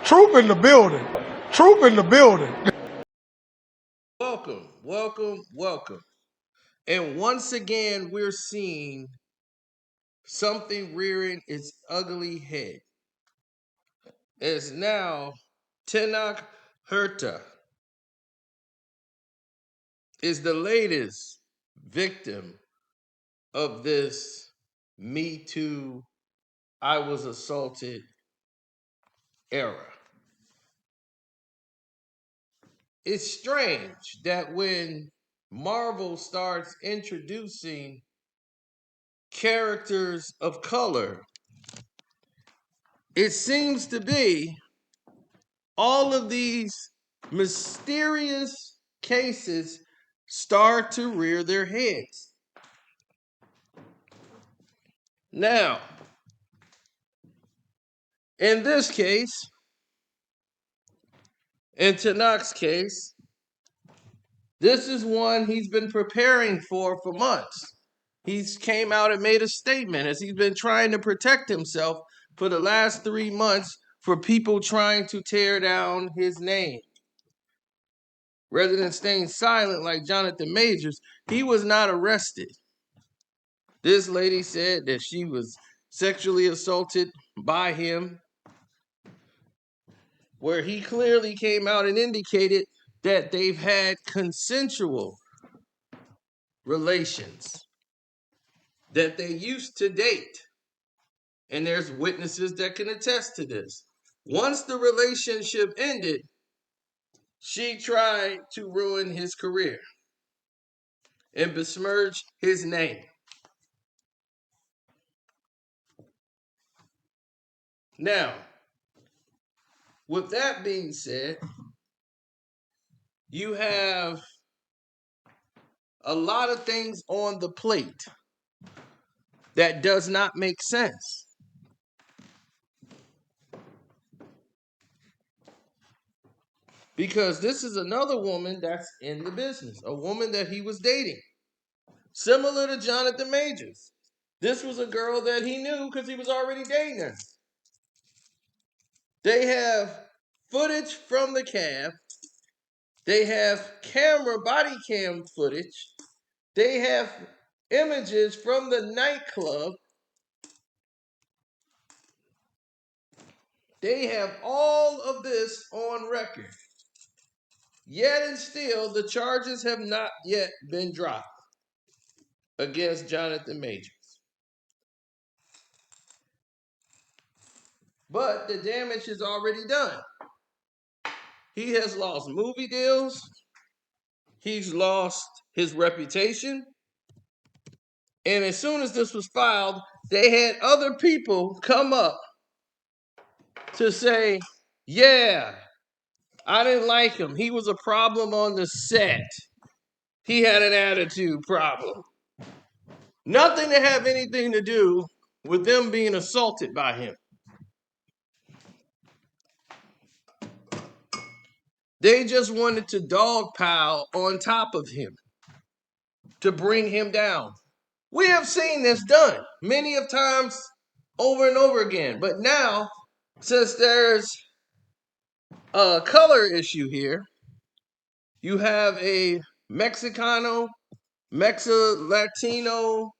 Troop in the building. Troop in the building. Welcome, welcome, welcome. And once again, we're seeing something rearing its ugly head. As now, Tenoch Huerta is the latest victim of this Me Too, I was assaulted era. It's strange that when Marvel starts introducing characters of color, it seems to be all of these mysterious cases start to rear their heads. Now, in this case, in Tenoch's case, this is one he's been preparing for months. He's came out and made a statement as he's been trying to protect himself for the last 3 months for people trying to tear down his name. Rather than staying silent like Johnathan Majors, he was not arrested. This lady said that she was sexually assaulted by him, where he clearly came out and indicated that they've had consensual relations, that they used to date. And there's witnesses that can attest to this. Once the relationship ended, she tried to ruin his career and besmirch his name. Now, with that being said, you have a lot of things on the plate that does not make sense. Because this is another woman that's in the business, a woman that he was dating, similar to Johnathan Majors. This was a girl that he knew because he was already dating her. They have footage from the cab. They have body cam footage. They have images from the nightclub. They have all of this on record. Yet and still, the charges have not yet been dropped against Johnathan Majors. But the damage is already done. He has lost movie deals. He's lost his reputation. And as soon as this was filed, they had other people come up to say, yeah, I didn't like him. He was a problem on the set. He had an attitude problem. Nothing to have anything to do with them being assaulted by him. They just wanted to dogpile on top of him to bring him down. We have seen this done many of times over and over again. But now, since there's a color issue here, you have a Mexicano, Latino,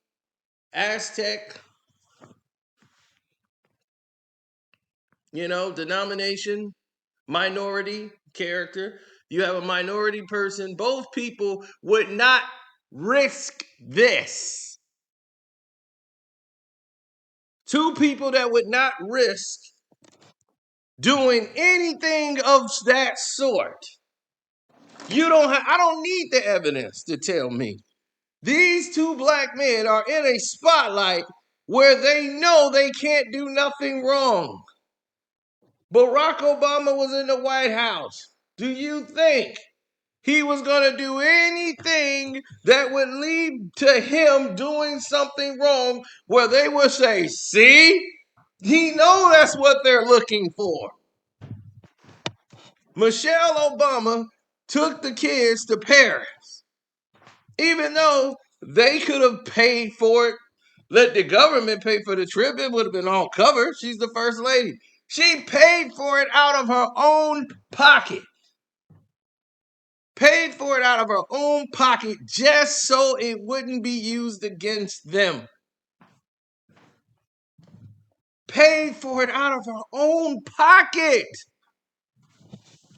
Aztec, denomination, minority character. You have a minority person. Both people would not risk this. Two people that would not risk doing anything of that sort. I don't need the evidence to tell me. These two black men are in a spotlight where they know they can't do nothing wrong. Barack Obama was in the White House. Do you think he was going to do anything that would lead to him doing something wrong where they would say, see, he know that's what they're looking for? Michelle Obama took the kids to Paris, even though they could have paid for it, let the government pay for the trip. It would have been all covered. She's the first lady. She paid for it out of her own pocket. Paid for it out of her own pocket just so it wouldn't be used against them. Paid for it out of her own pocket.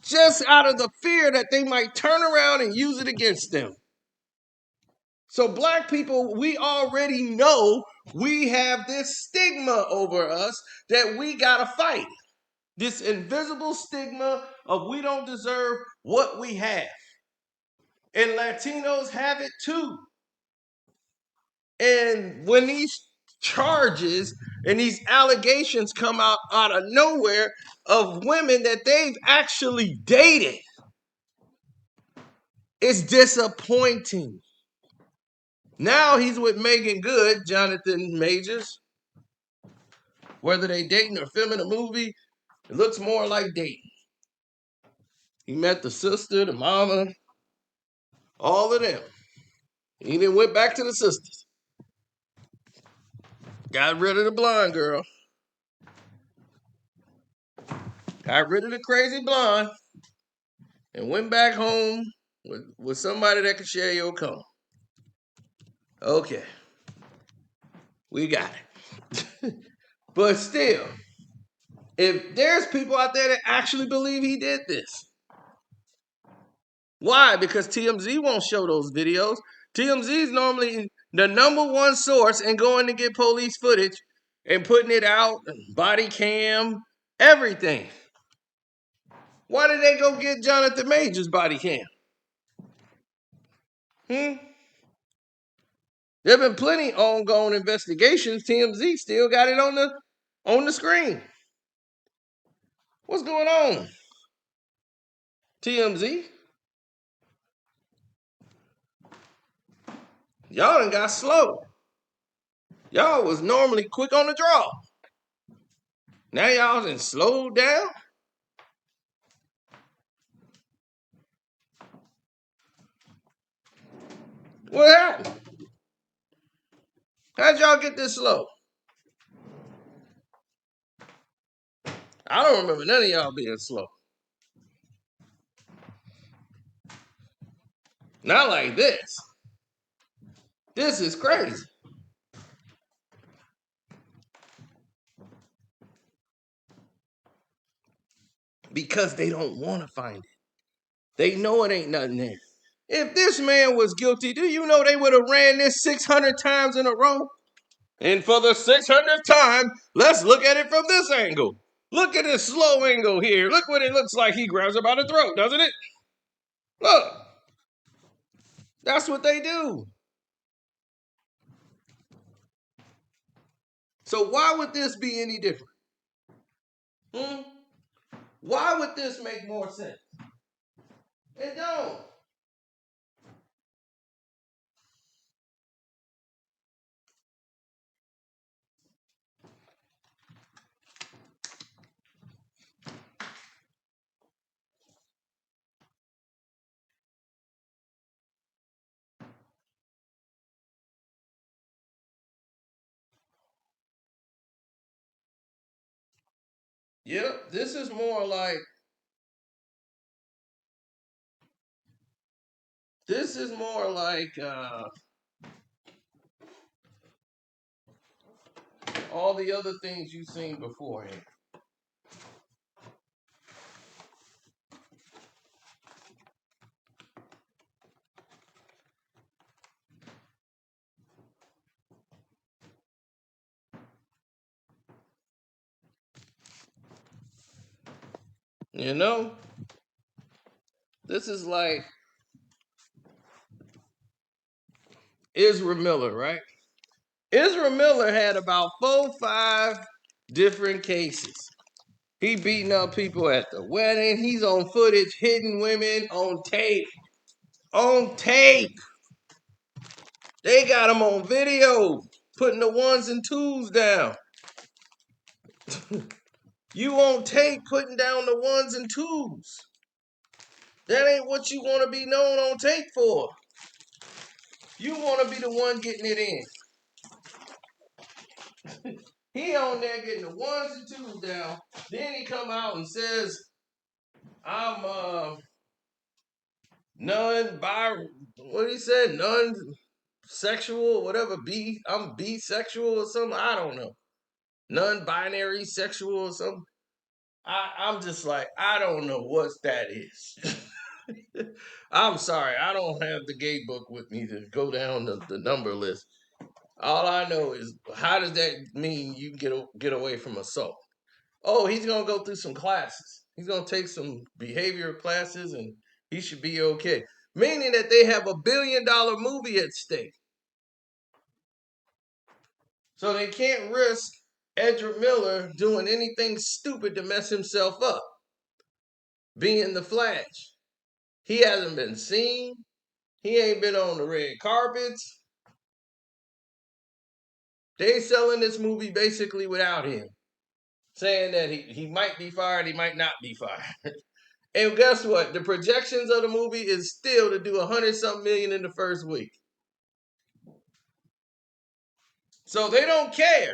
Just out of the fear that they might turn around and use it against them. So black people, we already know we have this stigma over us that we gotta fight. This invisible stigma of we don't deserve what we have. And Latinos have it too. And when these charges and these allegations come out of nowhere of women that they've actually dated, it's disappointing. Now he's with Megan Good, Johnathan Majors. Whether they dating or filming a movie, it looks more like dating. He met the sister, the mama, all of them. He then went back to the sisters. Got rid of the blonde girl. Got rid of the crazy blonde. And went back home with somebody that could share your comb. Okay. We got it. But still, if there's people out there that actually believe he did this. Why? Because TMZ won't show those videos. TMZ is normally the number one source in going to get police footage and putting it out, body cam, everything. Why did they go get Johnathan Major's body cam? There have been plenty ongoing investigations. TMZ still got it on the screen. What's going on? TMZ? Y'all done got slow. Y'all was normally quick on the draw. Now y'all done slowed down. What happened? How'd y'all get this slow? I don't remember none of y'all being slow. Not like this. This is crazy. Because they don't want to find it. They know it ain't nothing there. If this man was guilty, do you know they would have ran this 600 times in a row? And for the 600th time, let's look at it from this angle. Look at this slow angle here. Look what it looks like. He grabs her by the throat, doesn't it? Look. That's what they do. So why would this be any different? Why would this make more sense? It don't. Yep, this is more like all the other things you've seen beforehand. You know, this is like Israel Miller, right? Israel Miller had about 4-5 different cases. He beating up people at the wedding. He's on footage hitting women on tape. On tape. They got him on video putting the ones and twos down. You on tape putting down the ones and twos. That ain't what you want to be known on tape for. You want to be the one getting it in. He on there getting the ones and twos down. Then he come out and says, I'm what he said, non-sexual, whatever, I'm bisexual or something. I don't know. Non-binary sexual or something. I'm just like, I don't know what that is. I'm sorry, I don't have the gay book with me to go down the number list. All I know is, how does that mean you can get away from assault? Oh, he's gonna go through some classes. He's gonna take some behavioral classes, and he should be okay. Meaning that they have $1 billion movie at stake, so they can't risk Edward Miller doing anything stupid to mess himself up. Being the Flash, he hasn't been seen. He ain't been on the red carpets. They selling this movie basically without him, saying that he might be fired, he might not be fired. And guess what? The projections of the movie is still to do 100-something million in the first week. So they don't care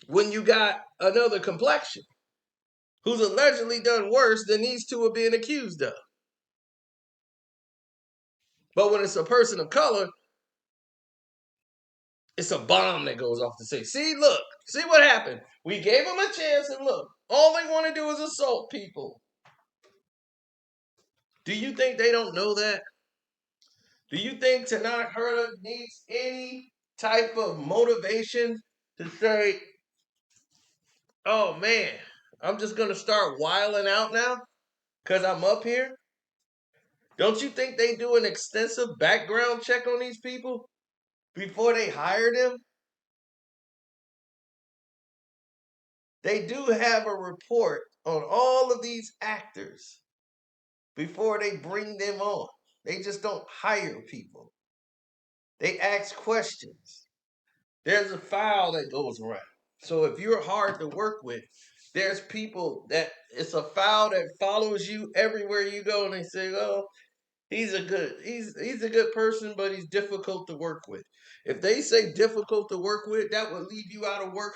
when you got another complexion who's allegedly done worse than these two are being accused of. But when it's a person of color, it's a bomb that goes off the stage. See, look, see what happened. We gave them a chance, and look, all they want to do is assault people. Do you think they don't know that? Do you think Tenoch Huerta needs any type of motivation to say, oh man, I'm just going to start wiling out now because I'm up here? Don't you think they do an extensive background check on these people before they hire them? They do have a report on all of these actors before they bring them on. They just don't hire people. They ask questions. There's a file that goes around. So if you're hard to work with, there's people that it's a file that follows you everywhere you go, and they say, "Oh, he's a good person, but he's difficult to work with." If they say difficult to work with, that would leave you out of work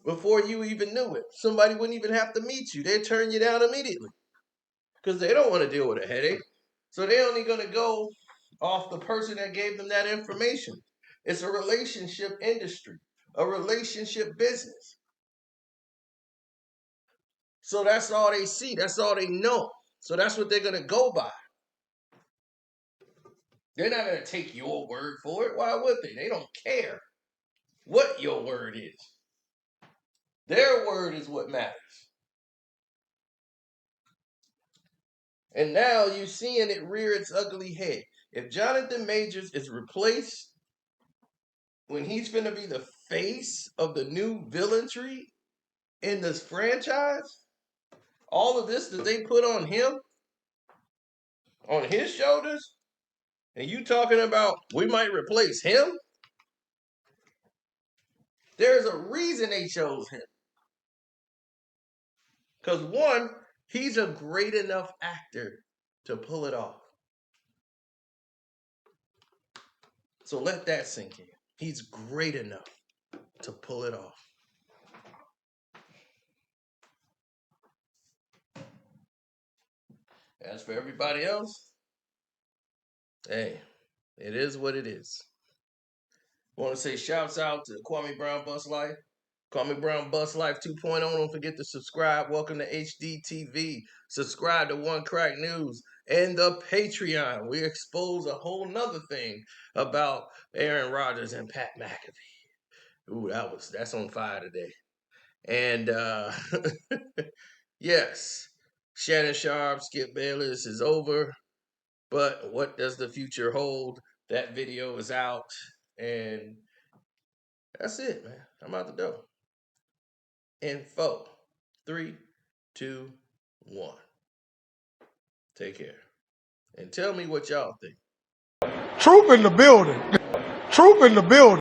before you even knew it. Somebody wouldn't even have to meet you. They'd turn you down immediately because they don't want to deal with a headache. So they're only going to go off the person that gave them that information. It's a relationship industry, a relationship business. So that's all they see. That's all they know. So that's what they're going to go by. They're not going to take your word for it. Why would they? They don't care what your word is. Their word is what matters. And now you're seeing it rear its ugly head. If Johnathan Majors is replaced when he's going to be the face of the new villainry in this franchise, all of this that they put on him, on his shoulders, and you talking about we might replace him? There's a reason they chose him. Because one, he's a great enough actor to pull it off. So let that sink in. He's great enough to pull it off. As for everybody else, hey, it is what it is. Want to say shouts out to Kwame Brown Bus Life. Kwame Brown Bus Life 2.0. Don't forget to subscribe. Welcome to HDTV. Subscribe to One Crack News and the Patreon. We expose a whole nother thing about Aaron Rodgers and Pat McAfee. Ooh, that's on fire today. And yes, Shannon Sharp, Skip Bayless is over. But what does the future hold? That video is out. And that's it, man. I'm out the door. In 4, 3, 2, 1. Take care. And tell me what y'all think. Troop in the building. Troop in the building.